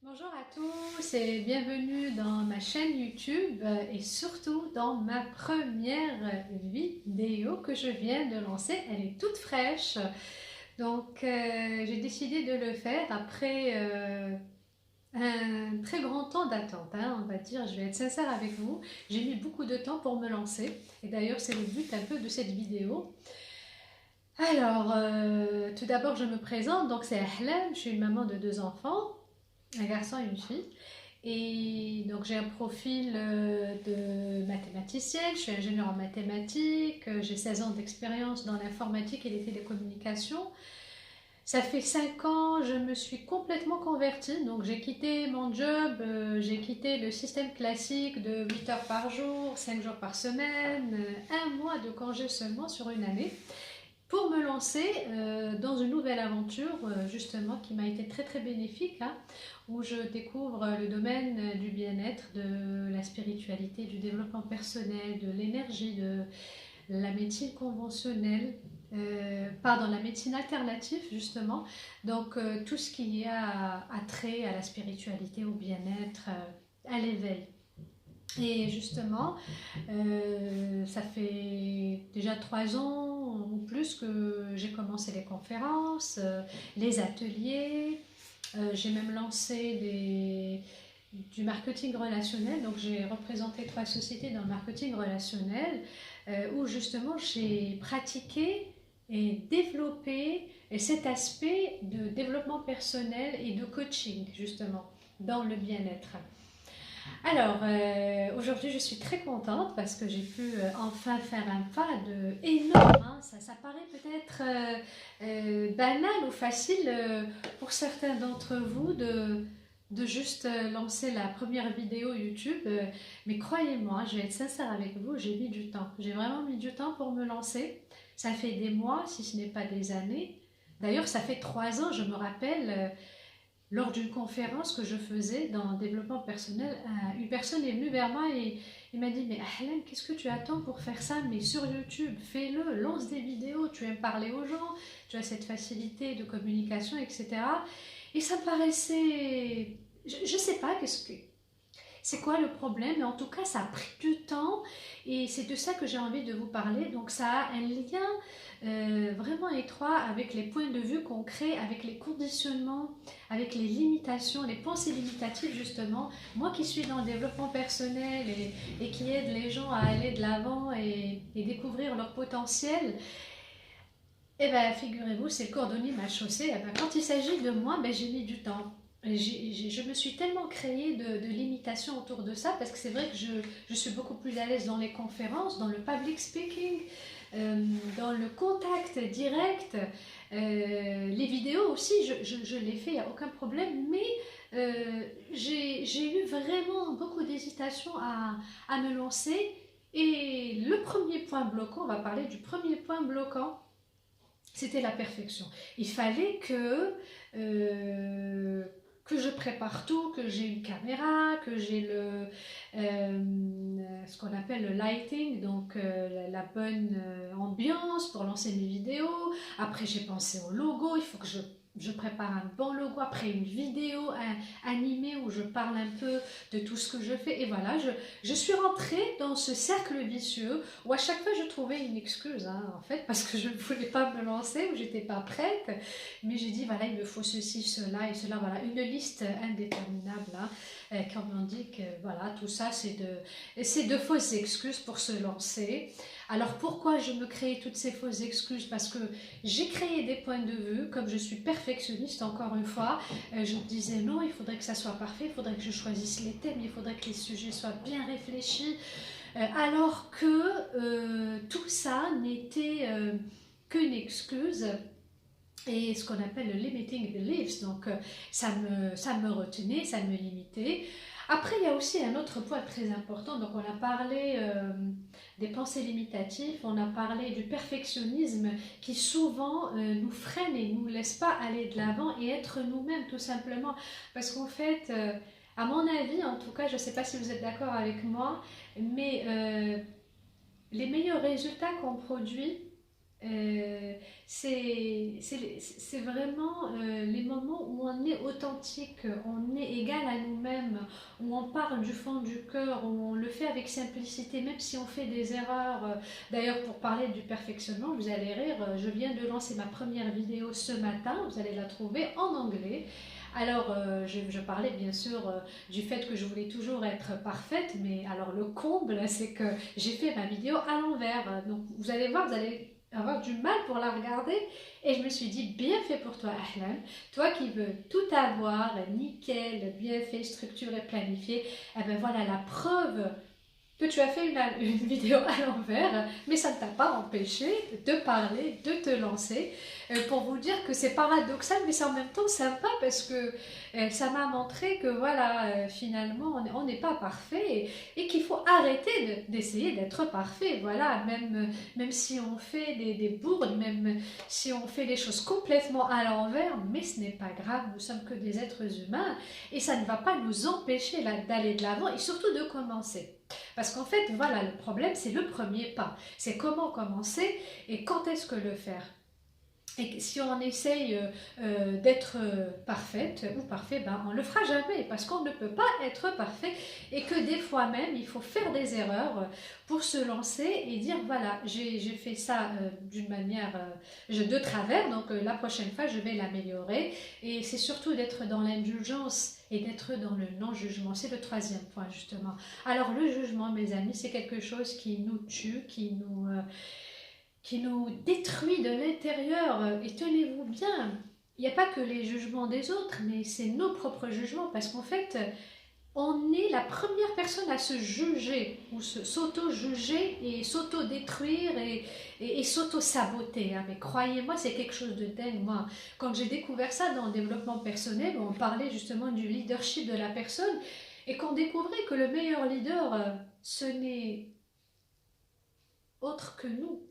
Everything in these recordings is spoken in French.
Bonjour à tous et bienvenue dans ma chaîne YouTube et surtout dans ma première vidéo que je viens de lancer. Elle est toute fraîche, donc j'ai décidé de le faire après un très grand temps d'attente, hein, on va dire. Je vais être sincère avec vous, j'ai mis beaucoup de temps pour me lancer et d'ailleurs c'est le but un peu de cette vidéo. Alors, tout d'abord je me présente, donc c'est Ahlam, je suis une maman de deux enfants, un garçon et une fille. Et donc j'ai un profil de mathématicienne, je suis ingénieure en mathématiques, j'ai 16 ans d'expérience dans l'informatique et les télécommunications. Ça fait 5 ans, je me suis complètement convertie, donc j'ai quitté mon job, j'ai quitté le système classique de 8 heures par jour, 5 jours par semaine, un mois de congé seulement sur une année pour me lancer dans une nouvelle aventure, justement, qui m'a été très très bénéfique, hein, où je découvre le domaine du bien-être, de la spiritualité, du développement personnel, de l'énergie, de la médecine conventionnelle, pardon, la médecine alternative, justement. Donc, tout ce qui a trait à la spiritualité, au bien-être, à l'éveil. Et justement, ça fait déjà 3 ans ou plus que j'ai commencé les conférences, les ateliers. J'ai même lancé du marketing relationnel. Donc j'ai représenté 3 sociétés dans le marketing relationnel où justement j'ai pratiqué et développé cet aspect de développement personnel et de coaching justement dans le bien-être. Alors, aujourd'hui, je suis très contente parce que j'ai pu enfin faire un pas énorme, hein. Ça paraît peut-être banal ou facile pour certains d'entre vous de juste lancer la première vidéo YouTube. Mais croyez-moi, je vais être sincère avec vous, j'ai mis du temps. J'ai vraiment mis du temps pour me lancer. Ça fait des mois, si ce n'est pas des années. D'ailleurs, ça fait 3 ans, je me rappelle. Lors d'une conférence que je faisais dans le développement personnel, une personne est venue vers moi et il m'a dit: mais Ahlan, qu'est-ce que tu attends pour faire ça? Mais sur YouTube, fais-le, lance des vidéos, tu aimes parler aux gens, tu as cette facilité de communication, etc. Et ça me paraissait. Je ne sais pas c'est quoi le problème, mais en tout cas, ça a pris du temps et c'est de ça que j'ai envie de vous parler. Donc, ça a un lien vraiment étroit avec les points de vue qu'on crée, avec les conditionnements, avec les limitations, les pensées limitatives, justement. Moi qui suis dans le développement personnel et qui aide les gens à aller de l'avant et découvrir leur potentiel, eh bien, figurez-vous, c'est le cordonnier m'a chaussée. Eh ben, quand il s'agit de moi, ben, j'ai mis du temps. Je me suis tellement créée de limitations autour de ça parce que c'est vrai que je suis beaucoup plus à l'aise dans les conférences, dans le public speaking, dans le contact direct. Les vidéos aussi, je les fais, il n'y a aucun problème, mais j'ai eu vraiment beaucoup d'hésitation à me lancer. Et le premier point bloquant, on va parler du premier point bloquant, c'était la perfection. Il fallait que je prépare tout, que j'ai une caméra, que j'ai ce qu'on appelle le lighting, donc la bonne ambiance pour lancer mes vidéos. Après, j'ai pensé au logo, il faut que je prépare un bon logo, après une vidéo animée où je parle un peu de tout ce que je fais. Et voilà, je suis rentrée dans ce cercle vicieux où à chaque fois je trouvais une excuse, hein, en fait, parce que je ne voulais pas me lancer, ou j'étais pas prête. Mais j'ai dit, voilà, il me faut ceci, cela et cela, voilà, une liste indéterminable, hein, comme on dit que voilà, tout ça c'est de fausses excuses pour se lancer. Alors pourquoi je me créais toutes ces fausses excuses? Parce que j'ai créé des points de vue, comme je suis perfectionniste encore une fois, je me disais non, il faudrait que ça soit parfait, il faudrait que je choisisse les thèmes, il faudrait que les sujets soient bien réfléchis, alors que tout ça n'était qu'une excuse et ce qu'on appelle le limiting beliefs, donc ça me retenait, ça me limitait. Après, il y a aussi un autre point très important, donc on a parlé des pensées limitatives, on a parlé du perfectionnisme qui souvent nous freine et ne nous laisse pas aller de l'avant et être nous-mêmes tout simplement, parce qu'en fait, à mon avis, en tout cas, je ne sais pas si vous êtes d'accord avec moi, mais les meilleurs résultats qu'on produit, c'est vraiment les moments où on est authentique, on est égal à nous-mêmes, où on parle du fond du cœur, où on le fait avec simplicité, même si on fait des erreurs. D'ailleurs, pour parler du perfectionnement, vous allez rire, je viens de lancer ma première vidéo ce matin, vous allez la trouver en anglais. Alors, je parlais bien sûr du fait que je voulais toujours être parfaite, mais alors le comble, c'est que j'ai fait ma vidéo à l'envers. Donc, vous allez voir, vous allez avoir du mal pour la regarder. Et je me suis dit, bien fait pour toi, Ahlan. Toi qui veux tout avoir, nickel, bien fait, structuré, planifié. Eh ben voilà la preuve que tu as fait une vidéo à l'envers, mais ça ne t'a pas empêché de parler, de te lancer, pour vous dire que c'est paradoxal, mais c'est en même temps sympa parce que ça m'a montré que voilà, finalement, on n'est pas parfait et qu'il faut arrêter d'essayer d'être parfait. Voilà, même si on fait des bourdes, même si on fait les choses complètement à l'envers, mais ce n'est pas grave, nous sommes que des êtres humains et ça ne va pas nous empêcher d'aller de l'avant et surtout de commencer. Parce qu'en fait, voilà, le problème, c'est le premier pas. C'est comment commencer et quand est-ce que le faire. Et si on essaye d'être parfaite ou parfait, ben on ne le fera jamais parce qu'on ne peut pas être parfait et que des fois même, il faut faire des erreurs pour se lancer et dire voilà, j'ai fait ça d'une manière de travers, donc la prochaine fois, je vais l'améliorer. Et c'est surtout d'être dans l'indulgence et d'être dans le non-jugement. C'est le troisième point justement. Alors le jugement, mes amis, c'est quelque chose qui nous tue, qui nous détruit de l'intérieur. Et tenez-vous bien, il n'y a pas que les jugements des autres, mais c'est nos propres jugements, parce qu'en fait, on est la première personne à se juger, ou s'auto-juger et s'auto-détruire et s'auto-saboter. Hein. Mais croyez-moi, c'est quelque chose de dingue. Moi, quand j'ai découvert ça dans le développement personnel, on parlait justement du leadership de la personne, et qu'on découvrait que le meilleur leader, ce n'est autre que nous.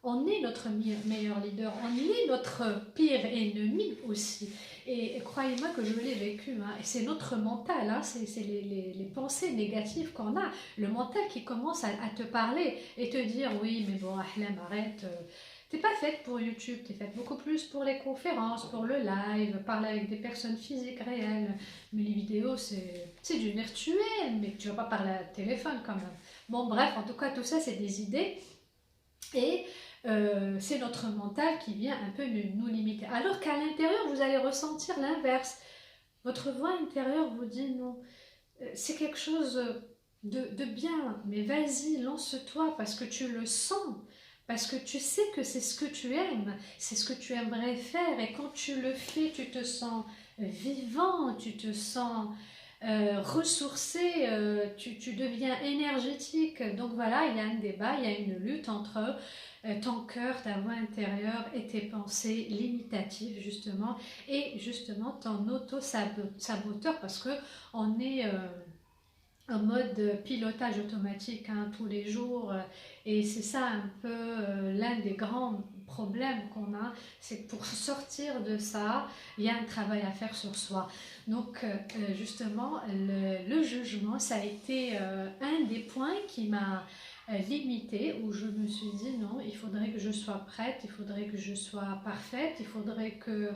On est notre meilleur leader, on est notre pire ennemi aussi. Et croyez-moi que je l'ai vécu, hein, et c'est notre mental, hein, c'est les pensées négatives qu'on a, le mental qui commence à te parler et te dire oui, mais bon, Ahlam, arrête, t'es pas faite pour YouTube, t'es faite beaucoup plus pour les conférences, pour le live, parler avec des personnes physiques réelles. Mais les vidéos, c'est du virtuel, mais tu vas pas parler à téléphone quand même. Bon, bref, en tout cas, tout ça, c'est des idées. Et c'est notre mental qui vient un peu nous limiter. Alors qu'à l'intérieur, vous allez ressentir l'inverse. Votre voix intérieure vous dit non, c'est quelque chose de bien, mais vas-y, lance-toi parce que tu le sens, parce que tu sais que c'est ce que tu aimes, c'est ce que tu aimerais faire. Et quand tu le fais, tu te sens vivant, tu te sens ressourcé, tu deviens énergétique. Donc voilà, il y a un débat, il y a une lutte entre ton cœur, ta voix intérieure et tes pensées limitatives justement, et justement ton auto-saboteur, parce que on est en mode pilotage automatique hein, tous les jours, et c'est ça un peu l'un des grands problèmes qu'on a, c'est que pour sortir de ça, il y a un travail à faire sur soi. Donc justement, le jugement, ça a été un des points qui m'a limitée, où je me suis dit non, il faudrait que je sois prête, il faudrait que je sois parfaite, il faudrait que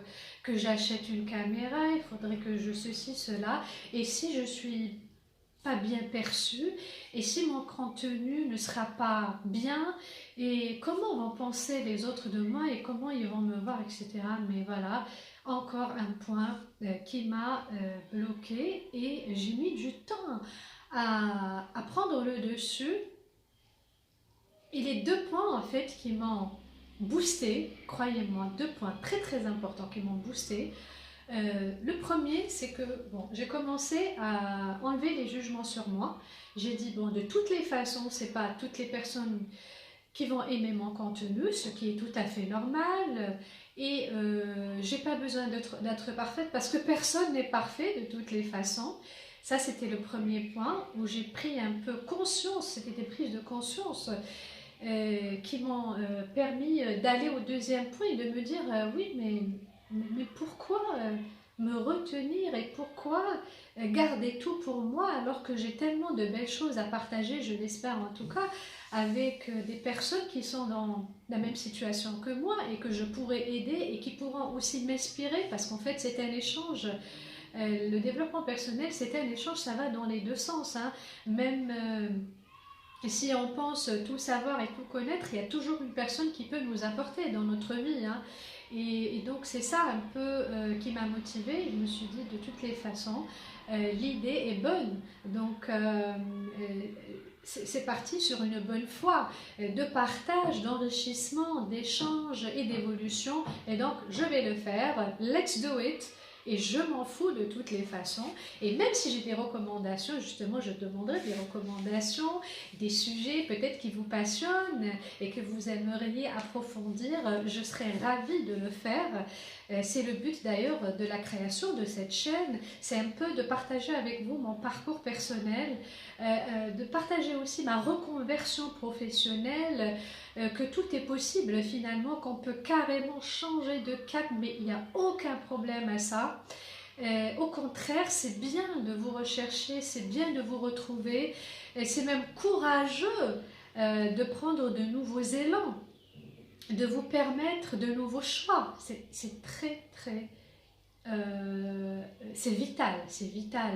j'achète une caméra, il faudrait que je ceci, cela, et si je suis pas bien perçue, et si mon contenu ne sera pas bien, et comment vont penser les autres de moi, et comment ils vont me voir, etc. Mais voilà, encore un point qui m'a bloqué, et j'ai mis du temps à prendre le dessus. Et les deux points en fait qui m'ont boosté, croyez-moi, deux points très très importants qui m'ont boosté. Le premier, c'est que bon, j'ai commencé à enlever les jugements sur moi. J'ai dit bon, de toutes les façons, c'est pas toutes les personnes qui vont aimer mon contenu, ce qui est tout à fait normal. Et j'ai pas besoin d'être parfaite parce que personne n'est parfait de toutes les façons. Ça, c'était le premier point où j'ai pris un peu conscience, c'était des prises de conscience qui m'ont permis d'aller au deuxième point et de me dire oui, mais pourquoi me retenir et pourquoi garder tout pour moi alors que j'ai tellement de belles choses à partager, je l'espère en tout cas, avec des personnes qui sont dans la même situation que moi et que je pourrais aider et qui pourront aussi m'inspirer parce qu'en fait c'est un échange. Le développement personnel c'est un échange, ça va dans les deux sens, hein. Même si on pense tout savoir et tout connaître, il y a toujours une personne qui peut nous apporter dans notre vie, hein. Et donc c'est ça un peu qui m'a motivée. Je me suis dit de toutes les façons, l'idée est bonne. Donc c'est parti sur une bonne foi de partage, d'enrichissement, d'échange et d'évolution. Et donc je vais le faire. Let's do it. Et je m'en fous de toutes les façons. Et même si j'ai des recommandations, justement, je demanderai des recommandations, des sujets peut-être qui vous passionnent et que vous aimeriez approfondir. Je serais ravie de le faire. C'est le but d'ailleurs de la création de cette chaîne. C'est un peu de partager avec vous mon parcours personnel, de partager aussi ma reconversion professionnelle, que tout est possible finalement, qu'on peut carrément changer de cap, mais il n'y a aucun problème à ça. Au contraire, c'est bien de vous rechercher, c'est bien de vous retrouver, c'est même courageux de prendre de nouveaux élans, de vous permettre de nouveaux choix. C'est très très... c'est vital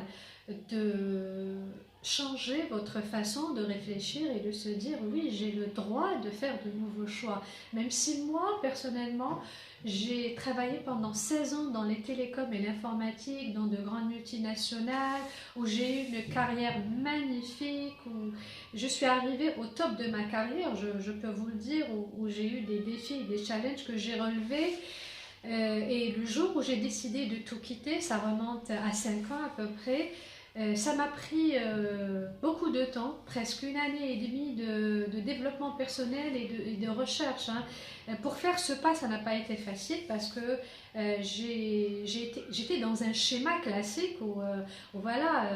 de changer votre façon de réfléchir et de se dire oui, j'ai le droit de faire de nouveaux choix. Même si moi, personnellement, j'ai travaillé pendant 16 ans dans les télécoms et l'informatique, dans de grandes multinationales, où j'ai eu une carrière magnifique, où je suis arrivée au top de ma carrière, je peux vous le dire, où j'ai eu des défis et des challenges que j'ai relevés. Et le jour où j'ai décidé de tout quitter, ça remonte à 5 ans à peu près, ça m'a pris beaucoup de temps, presque une année et demie de développement personnel et de recherche, hein. Pour faire ce pas, ça n'a pas été facile parce que j'étais dans un schéma classique où voilà,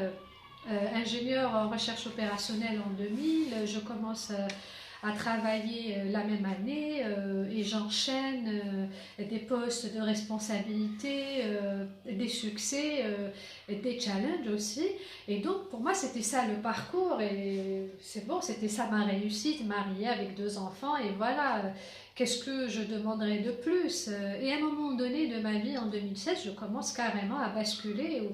ingénieur en recherche opérationnelle en 2000, je commence à travailler la même année et j'enchaîne des postes de responsabilité, des succès, des challenges aussi. Et donc pour moi c'était ça le parcours et c'est bon, c'était ça ma réussite, mariée avec 2 enfants et voilà, qu'est-ce que je demanderais de plus? Et à un moment donné de ma vie en 2016, je commence carrément à basculer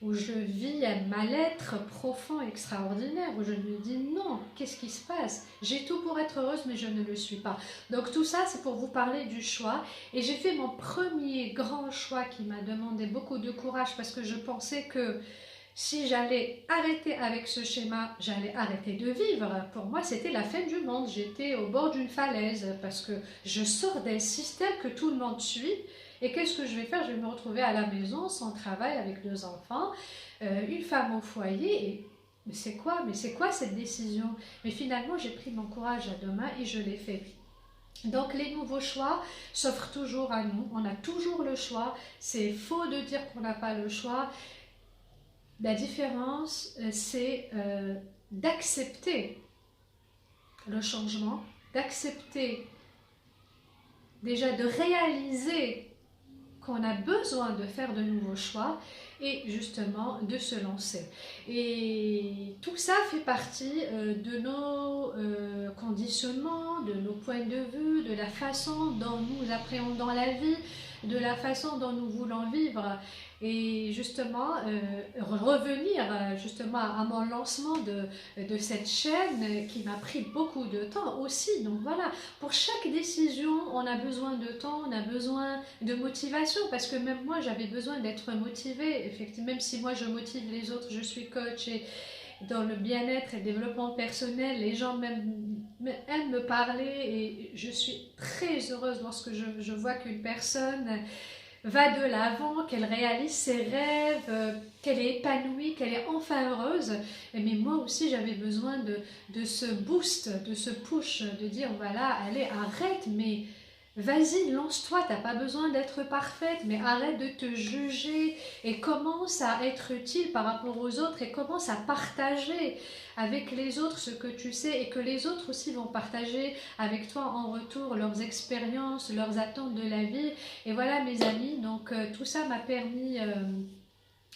où je vis un mal-être profond, extraordinaire, où je me dis non, qu'est-ce qui se passe? J'ai tout pour être heureuse, mais je ne le suis pas. Donc tout ça, c'est pour vous parler du choix. Et j'ai fait mon premier grand choix qui m'a demandé beaucoup de courage parce que je pensais que si j'allais arrêter avec ce schéma, j'allais arrêter de vivre. Pour moi, c'était la fin du monde. J'étais au bord d'une falaise parce que je sors d'un système que tout le monde suit. Et qu'est-ce que je vais faire? Je vais me retrouver à la maison, sans travail, avec 2 enfants, une femme au foyer. Et mais c'est quoi cette décision? Mais finalement, j'ai pris mon courage à 2 mains et je l'ai fait. Donc les nouveaux choix s'offrent toujours à nous. On a toujours le choix. C'est faux de dire qu'on n'a pas le choix. La différence, c'est d'accepter le changement, d'accepter déjà de réaliser qu'on a besoin de faire de nouveaux choix et justement de se lancer. Et tout ça fait partie de nos conditionnements, de nos points de vue, de la façon dont nous appréhendons la vie, de la façon dont nous voulons vivre. Et justement, revenir justement à mon lancement de cette chaîne qui m'a pris beaucoup de temps aussi. Donc voilà, pour chaque décision, on a besoin de temps, on a besoin de motivation, parce que même moi, j'avais besoin d'être motivée. Effectivement, même si moi, je motive les autres, je suis coach et dans le bien-être et le développement personnel, les gens aiment me parler et je suis très heureuse lorsque je vois qu'une personne va de l'avant, qu'elle réalise ses rêves, qu'elle est épanouie, qu'elle est enfin heureuse. Mais moi aussi j'avais besoin de ce boost, de ce push, de dire voilà, allez, arrête, mais Vas-y, lance-toi, t'as pas besoin d'être parfaite, mais arrête de te juger et commence à être utile par rapport aux autres et commence à partager avec les autres ce que tu sais et que les autres aussi vont partager avec toi en retour leurs expériences, leurs attentes de la vie. Et voilà mes amis, donc tout ça m'a permis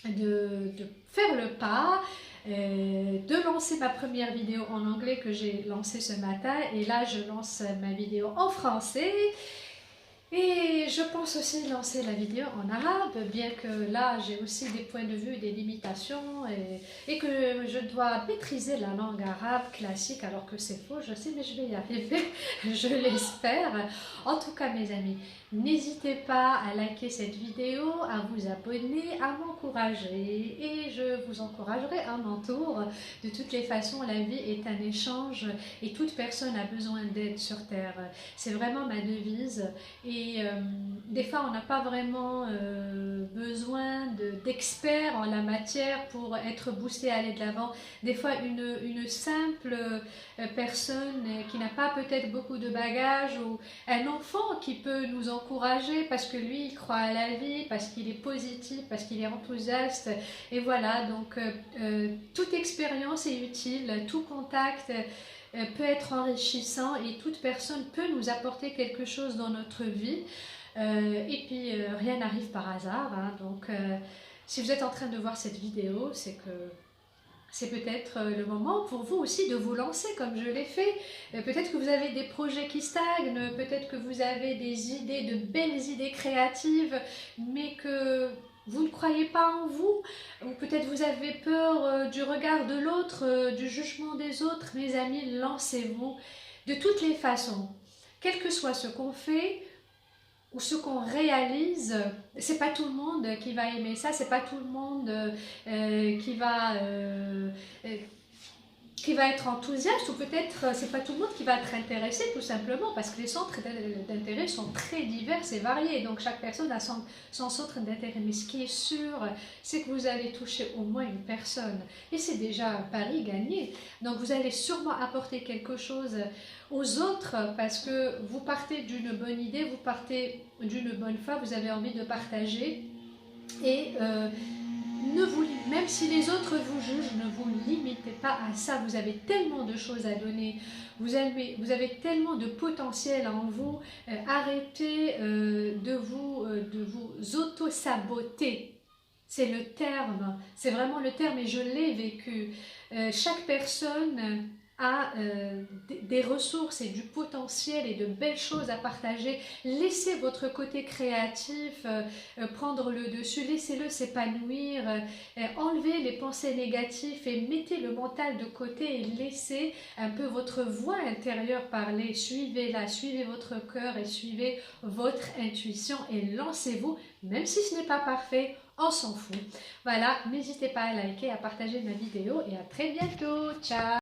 de faire le pas, de lancer ma première vidéo en anglais que j'ai lancée ce matin et là je lance ma vidéo en français. Et je pense aussi lancer la vidéo en arabe, bien que là j'ai aussi des points de vue, des limitations et que je dois maîtriser la langue arabe classique alors que c'est faux, je sais, mais je vais y arriver, je l'espère. En tout cas mes amis, n'hésitez pas à liker cette vidéo, à vous abonner, à m'encourager et je vous encouragerai à mon tour. De toutes les façons, la vie est un échange et toute personne a besoin d'aide sur Terre. C'est vraiment ma devise. Et des fois, on n'a pas vraiment besoin d'experts en la matière pour être boosté à aller de l'avant. Des fois, une simple personne qui n'a pas peut-être beaucoup de bagages ou un enfant qui peut nous encourager parce que lui, il croit à la vie, parce qu'il est positif, parce qu'il est enthousiaste. Et voilà, donc toute expérience est utile, tout contact peut être enrichissant et toute personne peut nous apporter quelque chose dans notre vie. Et puis rien n'arrive par hasard, hein. Donc si vous êtes en train de voir cette vidéo, c'est que c'est peut-être le moment pour vous aussi de vous lancer comme je l'ai fait. Peut-être que vous avez des projets qui stagnent, peut-être que vous avez des idées, de belles idées créatives, mais que vous ne croyez pas en vous, ou peut-être vous avez peur du regard de l'autre, du jugement des autres. Mes amis, lancez-vous de toutes les façons. Quel que soit ce qu'on fait, ou ce qu'on réalise, c'est pas tout le monde qui va aimer ça, c'est pas tout le monde qui va être enthousiaste, ou peut-être c'est pas tout le monde qui va être intéressé tout simplement parce que les centres d'intérêt sont très divers et variés, donc chaque personne a son centre d'intérêt, mais ce qui est sûr c'est que vous allez toucher au moins une personne et c'est déjà un pari gagné. Donc vous allez sûrement apporter quelque chose aux autres parce que vous partez d'une bonne idée, vous partez d'une bonne foi, vous avez envie de partager et même si les autres vous jugent, ne vous limitez pas à ça. Vous avez tellement de choses à donner, vous avez tellement de potentiel en vous. Arrêtez de vous auto-saboter. C'est le terme, c'est vraiment le terme et je l'ai vécu. Chaque personne a des ressources et du potentiel et de belles choses à partager. Laissez votre côté créatif prendre le dessus, laissez-le s'épanouir, enlevez les pensées négatives et mettez le mental de côté et laissez un peu votre voix intérieure parler. Suivez-la, suivez votre cœur et suivez votre intuition et lancez-vous, même si ce n'est pas parfait, on s'en fout. Voilà, n'hésitez pas à liker, à partager ma vidéo et à très bientôt. Ciao!